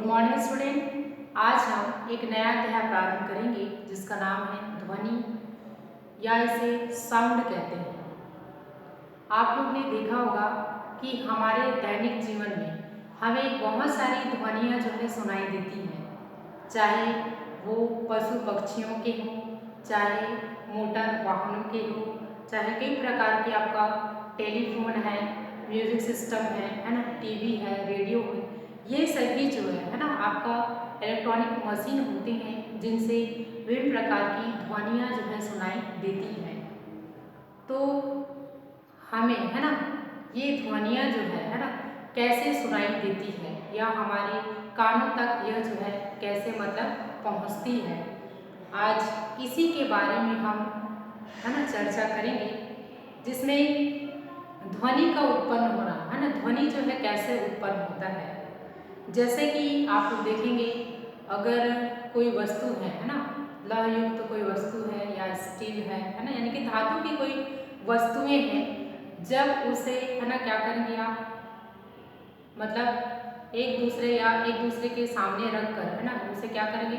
Morning student. आज हम एक नया अध्याय प्रारंभ करेंगे जिसका नाम है ध्वनि या इसे साउंड कहते हैं। आप लोग ने देखा होगा कि हमारे दैनिक जीवन में हमें बहुत सारी ध्वनियाँ जो है सुनाई देती हैं, चाहे वो पशु पक्षियों के हों, चाहे मोटर वाहनों के हों, चाहे कई प्रकार के आपका टेलीफोन है, म्यूजिक सिस्टम है ना, टीवी है, रेडियो है, ये सभी जो है ना आपका इलेक्ट्रॉनिक मशीन होते हैं जिनसे विभिन्न प्रकार की ध्वनियाँ जो है सुनाई देती हैं। तो हमें है ना ये ध्वनियाँ जो है ना कैसे सुनाई देती है या हमारे कानों तक यह जो है कैसे मतलब पहुँचती है, आज इसी के बारे में हम है ना चर्चा करेंगे, जिसमें ध्वनि का उत्पन्न होना है ना, ध्वनि जो है कैसे उत्पन्न होता है। जैसे कि आप लोग देखेंगे, अगर कोई वस्तु है ना, लौहयुक्त कोई वस्तु है या स्टील है ना, यानी कि धातु की कोई वस्तुएं हैं, जब उसे है ना क्या करेंगे आप, मतलब एक दूसरे के सामने रख कर है ना उसे क्या करेंगे,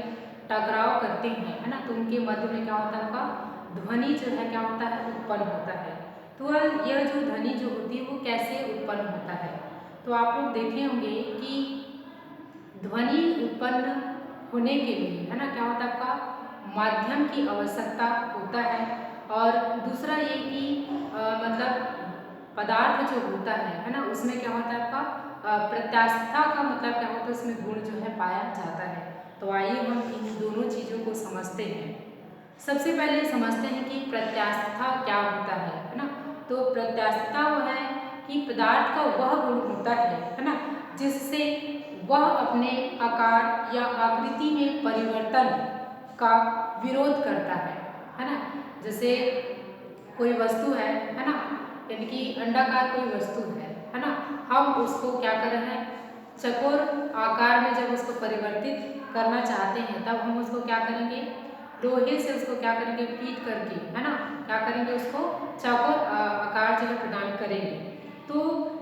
टकराव करते हैं है ना, तो उनके मध्य में क्या होता है, आपका ध्वनि जो है क्या होता है, उत्पन्न होता है। तो यह जो ध्वनि जो होती है वो कैसे उत्पन्न होता है, तो आप लोग देखे होंगे कि ध्वनि उत्पन्न होने के लिए है ना क्या होता है, आपका माध्यम की आवश्यकता होता है। और दूसरा ये कि मतलब पदार्थ जो होता है ना उसमें क्या होता है, आपका प्रत्यास्थता का मतलब क्या होता है, उसमें गुण जो है पाया जाता है। तो आइए हम इन दोनों चीज़ों को समझते हैं। सबसे पहले समझते हैं कि प्रत्यास्थता क्या होता है ना। तो प्रत्यास्थता वो है कि पदार्थ का वह गुण होता है ना जिससे वह अपने आकार या आकृति में परिवर्तन का विरोध करता है ना। जैसे कोई वस्तु है ना, यानी कि अंडाकार कोई वस्तु है ना, हम उसको क्या कर रहे हैं, चकोर आकार में जब उसको परिवर्तित करना चाहते हैं तब हम उसको क्या करेंगे, लोहे से उसको क्या करेंगे, पीट करके है ना क्या करेंगे, उसको चौकोर आकार जो है प्रदान करेंगे। तो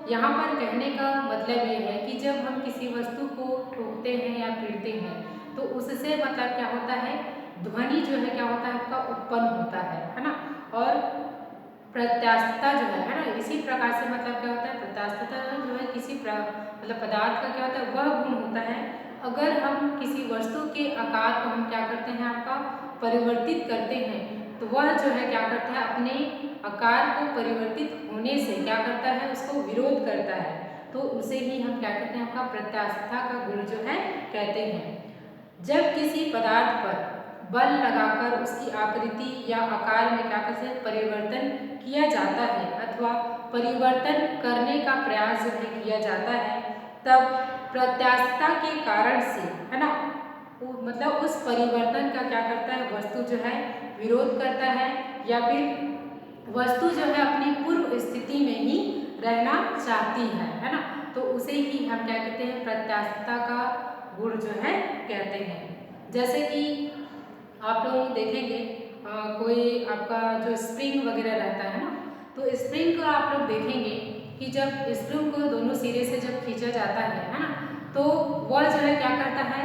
यहाँ पर कहने का मतलब ये है कि जब हम किसी वस्तु को ठोकते हैं या पीटते हैं तो उससे मतलब क्या होता है, ध्वनि जो है क्या होता है, आपका उत्पन्न होता है ना। और प्रत्यास्थता जो है ना, इसी प्रकार से मतलब क्या होता है, प्रत्यास्थता जो है किसी मतलब पदार्थ का क्या होता है, वह गुण होता है। अगर हम किसी वस्तु के आकार को हम क्या करते हैं, आपका परिवर्तित करते हैं, तो वह जो है क्या करता है, अपने आकार को परिवर्तित होने से क्या करता है, उसको विरोध करता है। तो उसे ही हम क्या कहते हैं, आपका प्रत्यास्थता का गुण जो है कहते हैं। जब किसी पदार्थ पर बल लगाकर उसकी आकृति या आकार में क्या कहते हैं, परिवर्तन किया जाता है अथवा परिवर्तन करने का प्रयास जो है किया जाता है, तब प्रत्यास्थता के कारण से है ना मतलब उस परिवर्तन का क्या करता है, वस्तु जो है विरोध करता है, या फिर वस्तु जो है अपनी पूर्व स्थिति में ही रहना चाहती है ना। तो उसे ही हम क्या कहते हैं, प्रत्यास्थता का गुण जो है कहते हैं। जैसे कि आप लोग देखेंगे कोई आपका जो स्प्रिंग वगैरह रहता है ना, तो स्प्रिंग को आप लोग देखेंगे कि जब स्प्रिंग को दोनों सिरे से जब खींचा जाता है ना, तो वह जो है क्या करता है,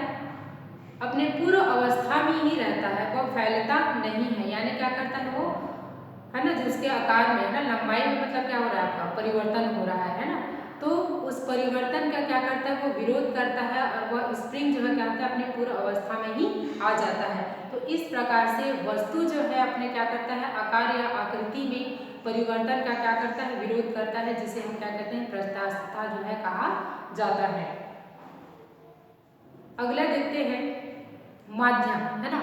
अपने पूर्व अवस्था में ही रहता है, वह फैलता नहीं है, यानी क्या करता है वो है ना, जिसके आकार में है ना लंबाई में मतलब क्या हो रहा है, आपका परिवर्तन हो रहा है ना। तो उस परिवर्तन का क्या करता है, वो विरोध करता है और वह स्प्रिंग जो है क्या होता है, अपनी पूर्व अवस्था में ही आ जाता है। तो इस प्रकार से वस्तु जो है अपने क्या करता है, आकार या आकृति में परिवर्तन का क्या करता है, विरोध करता है, जिसे हम क्या कहते हैं, प्रत्यास्थता जो है कहा जाता है। अगला देखते हैं माध्यम है ना।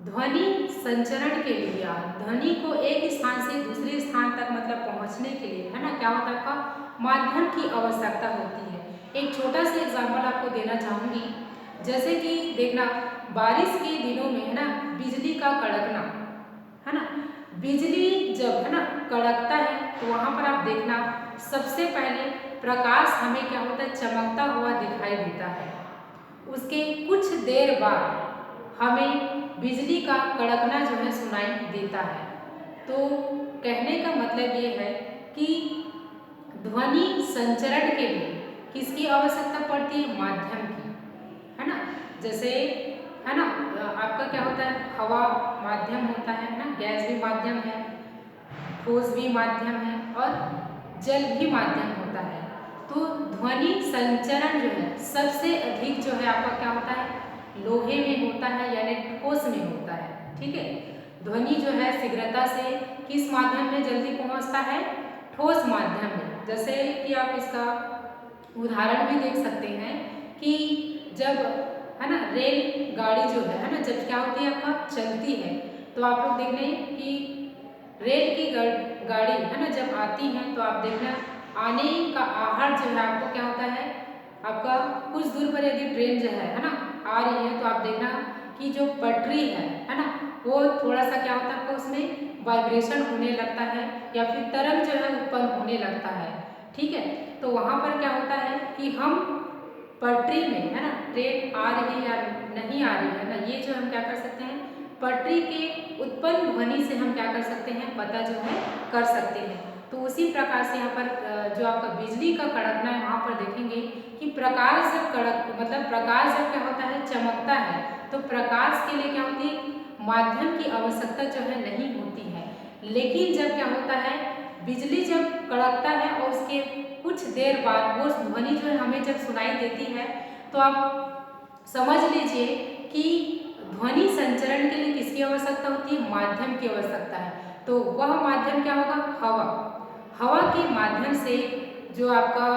ध्वनि संचरण के लिए ध्वनि को एक स्थान से दूसरे स्थान तक मतलब पहुंचने के लिए है ना क्या होता है, आपका माध्यम की आवश्यकता होती है। एक छोटा सा एग्जाम्पल आपको देना चाहूँगी, जैसे कि देखना बारिश के दिनों में है ना बिजली का कड़कना है ना, बिजली जब है ना कड़कता है तो वहाँ पर आप देखना सबसे पहले प्रकाश हमें क्या होता है, चमकता हुआ दिखाई देता है। उसके कुछ देर बाद हमें बिजली का कड़कना जो है सुनाई देता है। तो कहने का मतलब ये है कि ध्वनि संचरण के लिए किसकी आवश्यकता पड़ती है, माध्यम की। जैसे है ना आपका क्या होता है, हवा माध्यम होता है ना, गैस भी माध्यम है, ठोस भी माध्यम है और जल भी माध्यम होता है। तो ध्वनि संचरण जो है सबसे अधिक जो है आपका क्या होता है, लोहे में होता है यानी ठोस में होता है। ठीक है, ध्वनि जो है शीघ्रता से किस माध्यम में जल्दी पहुंचता है, ठोस माध्यम में। जैसे कि आप इसका उदाहरण भी देख सकते हैं कि जब है ना रेल गाड़ी जो है ना, जब क्या होती है आपका चलती है, तो आप लोग देख लें कि रेल की गाड़ी है ना जब आती है तो आप देखना आने का आहट जो है आपको क्या होता है, आपका कुछ दूर पर यदि ट्रेन जो है ना आ रही है तो आप देखना कि जो पटरी है ना, वो थोड़ा सा क्या होता है आपको उसमें वाइब्रेशन होने लगता है या फिर तरंग जो है उत्पन्न होने लगता है। ठीक है, तो वहाँ पर क्या होता है कि हम पटरी में है ना ट्रेन आ रही है या नहीं आ रही है ना, ये जो हम क्या कर सकते हैं, पटरी के उत्पन्न ध्वनि से हम क्या कर सकते हैं, पता जो है कर सकते हैं। तो उसी प्रकार से यहाँ पर जो आपका बिजली का कड़कना है वहाँ पर देखेंगे कि प्रकाश जब कड़क मतलब प्रकाश जब क्या होता है चमकता है, तो प्रकाश के लिए क्या होती है, माध्यम की आवश्यकता जो है नहीं होती है। लेकिन जब क्या होता है, बिजली जब कड़कता है और उसके कुछ देर बाद वो ध्वनि जो है हमें जब सुनाई देती है, तो आप समझ लीजिए कि ध्वनि संचरण के लिए किसकी आवश्यकता होती है, माध्यम की आवश्यकता है। तो वह माध्यम क्या होगा, हवा। हवा के माध्यम से जो आपका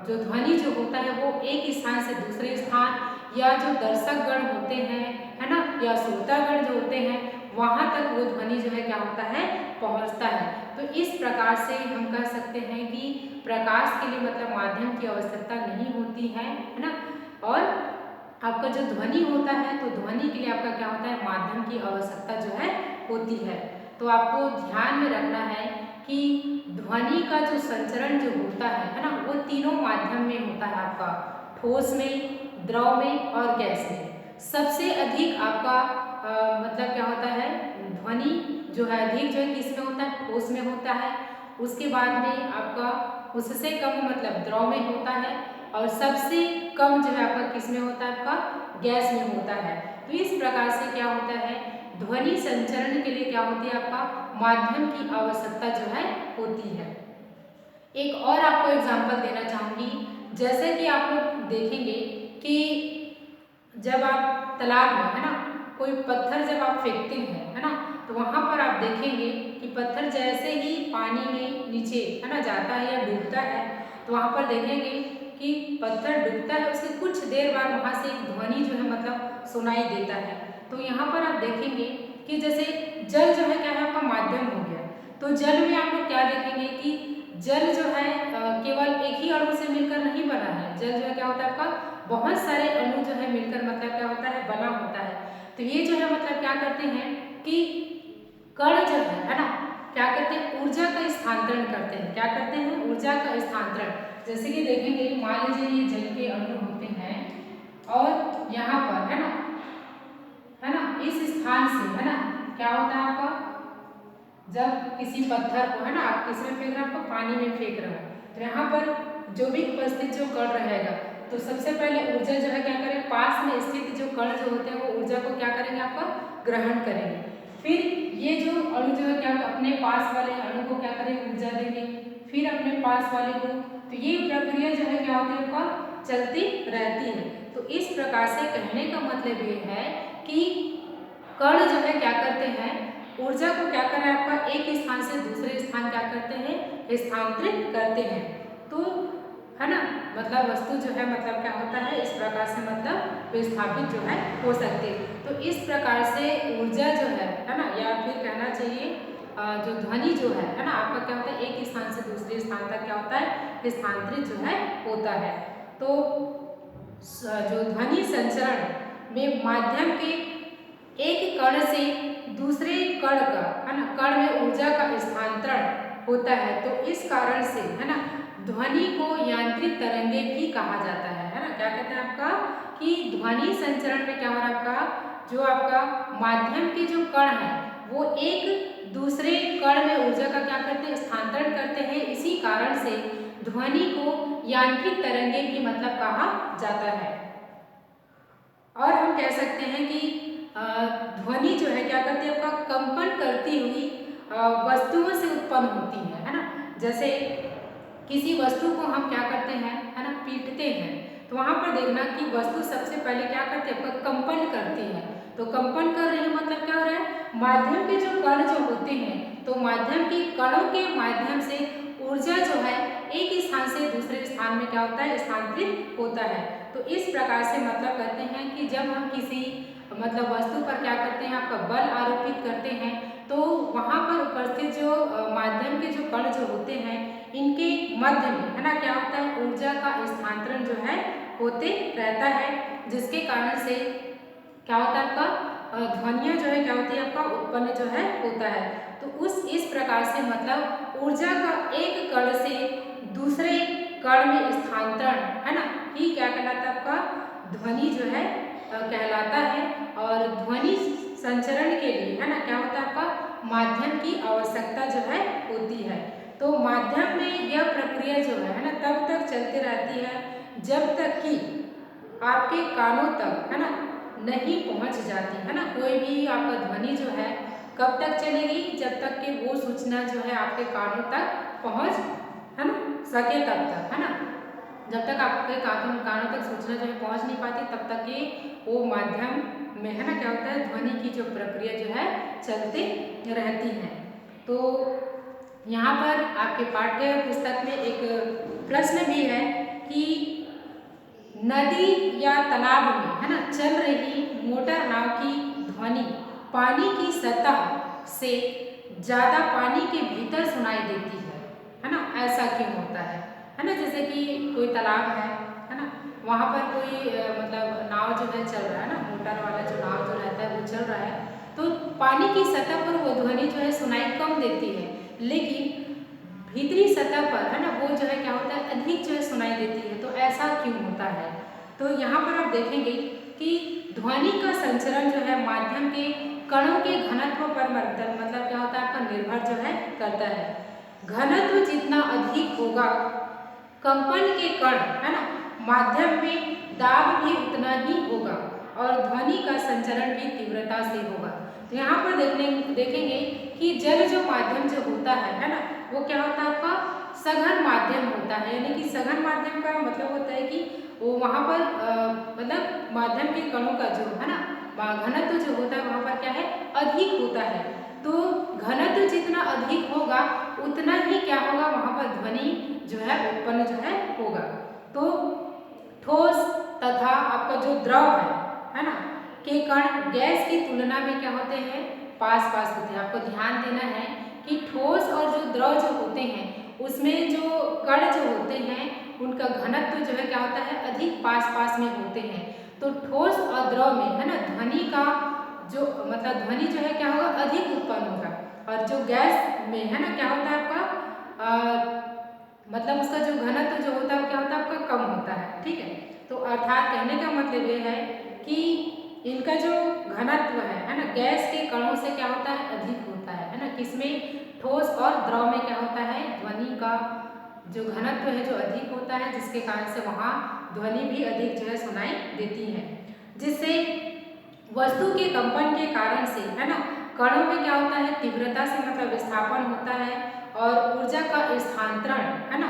जो ध्वनि जो होता है वो एक स्थान से दूसरे स्थान, या जो दर्शकगण होते हैं है ना, या श्रोतागण जो होते हैं वहाँ तक वो ध्वनि जो है क्या होता है, पहुँचता है। तो इस प्रकार से हम कह सकते हैं कि प्रकाश के लिए मतलब माध्यम की आवश्यकता नहीं होती है ना, और आपका जो ध्वनि होता है तो ध्वनि के लिए आपका क्या होता है, माध्यम की आवश्यकता जो है होती है। तो आपको ध्यान में रखना है कि ध्वनि का जो संचरण जो होता है ना, वो तीनों माध्यम में होता है, आपका ठोस में, द्रव में और गैस में। सबसे अधिक आपका मतलब क्या होता है, ध्वनि जो है अधिक जो है किस में होता है, ठोस में होता है। उसके बाद में आपका उससे कम मतलब द्रव में होता है, और सबसे कम जो है आपका किस में होता है, आपका गैस में होता है। तो इस प्रकार से क्या होता है, ध्वनि संचरण के लिए क्या होती है, आपका माध्यम की आवश्यकता जो है होती है। एक और आपको एग्जांपल देना चाहूंगी, जैसे कि आप लोग देखेंगे कि जब आप तालाब में है ना कोई पत्थर जब आप फेंकते हैं है ना, तो वहां पर आप देखेंगे कि पत्थर जैसे ही पानी में नीचे है ना जाता है या डूबता है, तो वहां पर देखेंगे कि पत्थर डूबता है, उसके कुछ देर बाद वहां से एक ध्वनि जो है मतलब सुनाई देता है। तो यहाँ पर आप देखेंगे कि जैसे जल जो है क्या है, आपका माध्यम हो गया। तो जल में आप लोग क्या देखेंगे कि जल जो है केवल एक ही अणु से मिलकर नहीं बना है। जल जो है क्या होता है, आपका बहुत सारे अणु जो है मिलकर मतलब क्या होता है, बना होता है। तो ये जो है मतलब क्या करते हैं कि कण जो है ना, क्या करते हैं, ऊर्जा का स्थानांतरण करते हैं। क्या करते हैं, ऊर्जा का स्थानांतरण। जैसे कि देखेंगे, मान लीजिए ये जल के अणु होते हैं और यहाँ पर है ना इस स्थान से है ना क्या होता है आपका, जब किसी पत्थर को है ना आप किसमें फेंक रहे हो, आपको पानी में फेंक रहे हो, तो यहाँ पर जो भी उपस्थित जो कण रहेगा, तो सबसे पहले ऊर्जा जो है क्या करें, पास में स्थित जो कण जो होते हैं वो ऊर्जा को क्या करेंगे, आपका ग्रहण करेंगे। फिर ये जो अणु जो है क्या अपने पास वाले अणु को क्या करेंगे, ऊर्जा देंगे, फिर अपने पास वाले को। तो ये प्रक्रिया जो है क्या होती है, आपका चलती रहती है। तो इस प्रकार से कहने का मतलब ये है कि कण जो है क्या करते हैं, ऊर्जा को क्या करें, आपका एक स्थान से दूसरे स्थान क्या करते हैं, स्थानांतरित करते हैं। तो है ना मतलब वस्तु जो है मतलब क्या होता है, इस प्रकार से मतलब विस्थापित जो है हो सकते। तो इस प्रकार से ऊर्जा जो है ना, या फिर कहना चाहिए जो ध्वनि जो है ना आपका क्या होता है, एक स्थान से दूसरे स्थान तक क्या होता है, स्थानांतरित जो है होता है। तो जो ध्वनि संचरण में माध्यम के एक कण से दूसरे कण का है ना, कण में ऊर्जा का स्थानांतरण होता है। तो इस कारण से है ना ध्वनि को यांत्रिक तरंगे भी कहा जाता है ना। क्या कहते हैं आपका कि ध्वनि संचरण में क्या हो रहा है, आपका जो आपका माध्यम के जो कण है वो एक दूसरे कण में ऊर्जा का क्या करते हैं, स्थानांतरण करते हैं। इसी कारण से ध्वनि को यांत्रिक तरंगे भी मतलब कहा जाता है। और कह सकते हैं कि ध्वनि जो है क्या करती है, आपका कंपन करती हुई वस्तुओं से उत्पन्न होती है ना। जैसे किसी वस्तु को हम क्या करते हैं, है ना, पीटते हैं, तो वहां पर देखना कि वस्तु सबसे पहले क्या करती है, आपका कंपन करती है। तो कंपन कर रही है मतलब क्या हो रहा है, माध्यम के जो कण जो होते हैं, तो माध्यम के कणों के माध्यम से ऊर्जा जो है एक स्थान से दूसरे स्थान में क्या होता है, स्थानांतरित होता है। तो इस प्रकार से मतलब कहते हैं कि जब हम किसी मतलब वस्तु पर क्या करते हैं, आपका बल आरोपित करते हैं, तो वहां पर उपस्थित जो माध्यम के जो कण जो होते हैं, इनके मध्य में, है ना, क्या होता है, ऊर्जा का स्थानांतरण जो है होते रहता है, जिसके कारण से क्या होता है, आपका ध्वनियाँ जो है क्या होती है, आपका उत्पन्न जो है होता है। तो इस प्रकार से मतलब ऊर्जा का एक कण से दूसरे कण में स्थानांतरण, है ना, ही क्या कहलाता है, आपका ध्वनि जो है कहलाता है। और ध्वनि संचरण के लिए, है ना, क्या होता है, आपका माध्यम की आवश्यकता जो है होती है। तो माध्यम में यह प्रक्रिया जो है ना, तब तक चलती रहती है जब तक कि आपके कानों तक, है ना, नहीं पहुंच जाती, है ना। कोई भी आपका ध्वनि जो है कब तक चलेगी, जब तक कि वो सूचना जो है आपके कानों तक पहुंच, है ना, सके तब तक, है ना। जब तक आपके कानों तक सूचना जो है पहुंच नहीं पाती, तब तक ये वो माध्यम में, है ना, क्या होता है, ध्वनि की जो प्रक्रिया जो है चलती रहती है। तो यहाँ पर आपके पाठ्य पुस्तक में एक प्रश्न भी है कि नदी या तालाब में, है ना, चल रही मोटर नाव की ध्वनि पानी की सतह से ज्यादा पानी के भीतर सुनाई देती है ना, ऐसा क्यों होता है ना। जैसे कि कोई तालाब है ना, वहाँ पर कोई मतलब नाव जो है चल रहा है ना, मोटर वाला जो नाव जो रहता है वो चल रहा है, तो पानी की सतह पर वो ध्वनि जो है सुनाई कम देती है, लेकिन भीतरी सतह पर, है ना, वो जो है क्या होता है, अधिक जो है सुनाई देती है। तो ऐसा क्यों होता है, तो यहाँ पर आप देखेंगे कि ध्वनि का संचरण जो है माध्यम के कणों के घनत्व पर मतलब क्या होता है, आपका निर्भर जो है करता है। घनत्व जितना अधिक होगा, कंपन के कण, है ना, माध्यम में दाब भी उतना ही होगा और ध्वनि का संचरण भी तीव्रता से होगा। तो यहाँ पर देखेंगे कि जल जो माध्यम जो होता है ना, वो क्या होता है, आपका सघन माध्यम होता है। यानी कि सघन माध्यम का मतलब होता है कि वो वहाँ पर मतलब माध्यम के कणों का जो है ना घनत्व जो होता है वहाँ पर क्या है, अधिक होता है। तो घनत्व जितना अधिक होगा उतना ही क्या होगा, वहाँ पर ध्वनि जो है उत्पन्न जो है होगा। तो ठोस तथा आपका जो द्रव है ना, के कण गैस की तुलना में क्या होते हैं, पास पास होते हैं। आपको ध्यान देना है कि ठोस और जो द्रव जो होते हैं उसमें जो कण जो होते हैं उनका घनत्व जो है क्या होता है, अधिक पास पास में होते हैं। तो ठोस और द्रव में, है ना, ध्वनि का जो मतलब ध्वनि जो है क्या होगा, अधिक उत्पन्न होगा, और जो गैस में, है ना, क्या होता है आपका मतलब उसका जो घनत्व जो होता है क्या होता है, आपका कम होता है। ठीक है, तो अर्थात कहने का मतलब ये है कि इनका जो घनत्व है ना, गैस के कणों से क्या होता है, अधिक होता है ना। किसमें, ठोस और द्रव में क्या होता है, ध्वनि का जो घनत्व है जो अधिक होता है, जिसके कारण से वहाँ ध्वनि भी अधिक जो है सुनाई देती है, जिससे वस्तु के कंपन के कारण से, है ना, कणों में क्या होता है, तीव्रता से मतलब विस्थापन होता है और ऊर्जा का स्थानांतरण, है ना,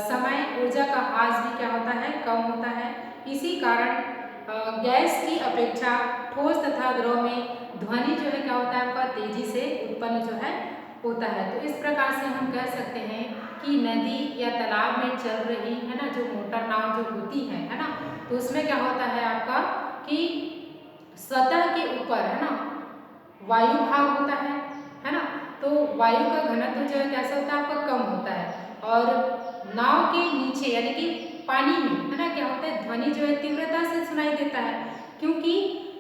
समय ऊर्जा का ह्रास भी क्या होता है, कम होता है। इसी कारण गैस की अपेक्षा ठोस तथा द्रव में ध्वनि जो है क्या होता है, आपका तेजी से उत्पन्न जो है होता है। तो इस प्रकार से हम कह सकते हैं कि नदी या तालाब में चल रही, है ना, जो मोटर नाव जो होती है ना, तो उसमें क्या होता है आपका कि सतह के ऊपर, है ना, वायु भाग होता है ना, तो वायु का घनत्व जो है कैसा होता है, आपका कम होता है, और नाव के नीचे यानी कि पानी में, है ना, क्या होता है, ध्वनि जो है तीव्रता से सुनाई देता है, क्योंकि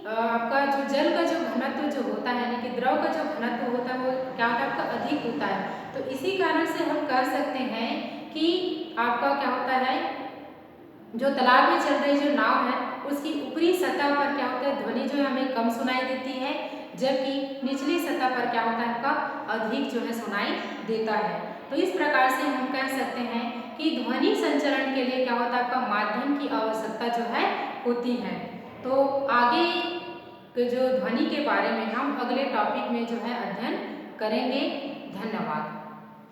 आपका जो जल का जो घनत्व जो होता है, यानी कि द्रव का जो घनत्व होता है वो क्या होता है, आपका अधिक होता है। तो इसी कारण से हम कह सकते हैं कि आपका क्या होता है, जो तालाब में चल रही जो नाव है उसकी ऊपरी सतह पर क्या होता है, ध्वनि जो है हमें कम सुनाई देती है, जबकि निचली सतह पर क्या होता है, आपका अधिक जो है सुनाई देता है। तो इस प्रकार से हम कह सकते हैं कि ध्वनि संचरण के लिए क्या होता है, आपका माध्यम की आवश्यकता जो है होती है। तो आगे के जो ध्वनि के बारे में हम अगले टॉपिक में जो है अध्ययन करेंगे। धन्यवाद।